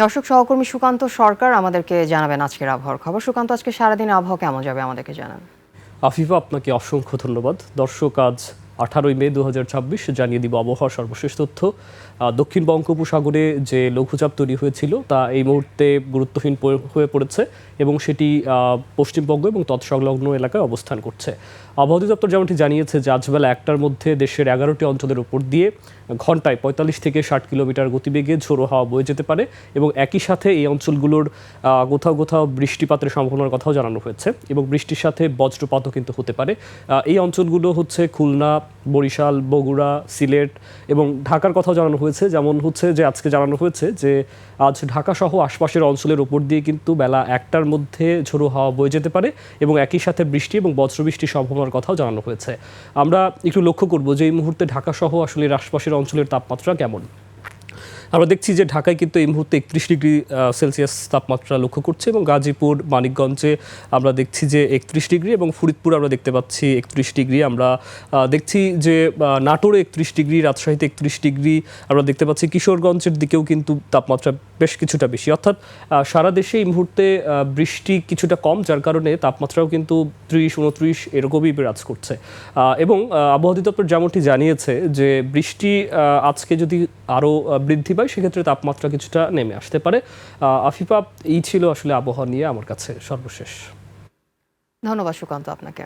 দর্শক সহকর্মী সুকান্ত সরকার আমাদেরকে জানাবেন আজকের আবহাওয়ার খবর। সুকান্ত, আজকে সারাদিন আবহাওয়া কেমন যাবে আমাদেরকে জানান। আফিফা, আপনাকে অসংখ্য ধন্যবাদ। দর্শক, আজ 18 মে 2026 জানিয়ে দিব আবহাওয়ার সর্বশেষ তথ্য। দক্ষিণ বঙ্গোপসাগরে যে লঘুচাপ তৈরি হয়েছিল তা এই মুহূর্তে গুরুত্বহীন হয়ে পড়েছে এবং সেটি পশ্চিমবঙ্গ এবং তৎসংলগ্ন এলাকায় অবস্থান করছে। আবহাওয়া অধিদপ্তর যেমনটি জানিয়েছে যে আজ বেলা 1টার মধ্যে দেশের 11টি অঞ্চলের উপর দিয়ে ঘন্টায় 45 থেকে 60 কিলোমিটার গতিবেগে ঝোড়ো হাওয়া বয়ে যেতে পারে এবং একই সাথে এই অঞ্চলগুলোর কোথাও কোথাও বৃষ্টিপাতের সম্ভাবনার কথাও জানানো হয়েছে এবং বৃষ্টির সাথে বজ্রপাতও কিন্তু হতে পারে। এই অঞ্চলগুলো হচ্ছে খুলনা, বরিশাল, বগুড়া, সিলেট এবং ঢাকার কথাও জানানো হয়েছে। যেমন হচ্ছে যে আজকে জানানো হয়েছে যে আজ ঢাকা সহ আশপাশের অঞ্চলের ওপর দিয়ে কিন্তু বেলা 1টার মধ্যে ঝোড়ো হাওয়া বয়ে যেতে পারে এবং একই সাথে বৃষ্টি এবং বজ্রবৃষ্টির সম্ভাবনার কথাও জানানো হয়েছে। আমরা একটু লক্ষ্য করব যে এই মুহূর্তে ঢাকা সহ আসলে আশপাশের অঞ্চলের তাপমাত্রা কেমন। আমরা দেখছি যে ঢাকায় কিন্তু এই মুহূর্তে 31 ডিগ্রি সেলসিয়াস তাপমাত্রা লক্ষ্য করছে এবং গাজীপুর, মানিকগঞ্জে আমরা দেখছি যে 31 ডিগ্রি এবং ফরিদপুর আমরা দেখতে পাচ্ছি 31 ডিগ্রি। আমরা দেখছি যে নাটোরে 31 ডিগ্রি, রাজশাহীতে 31 ডিগ্রি আমরা দেখতে পাচ্ছি। কিশোরগঞ্জের দিকেও কিন্তু তাপমাত্রা বেশ কিছুটা বেশি, অর্থাৎ সারা দেশে এই মুহূর্তে বৃষ্টি কিছুটা কম, যার কারণে তাপমাত্রাও কিন্তু 30-29 এরকমই বিরাজ করছে। এবং আবহাওয়া অধিদপ্তর যেমনটি জানিয়েছে যে বৃষ্টি আজকে যদি আরও বৃদ্ধি পায় সেক্ষেত্রে তাপমাত্রা কিছুটা নেমে আসতে পারে। আফিফা, এই ছিল আসলে আবহাওয়া নিয়ে আমার কাছে সর্বশেষ। ধন্যবাদ সুকান্ত আপনাকে।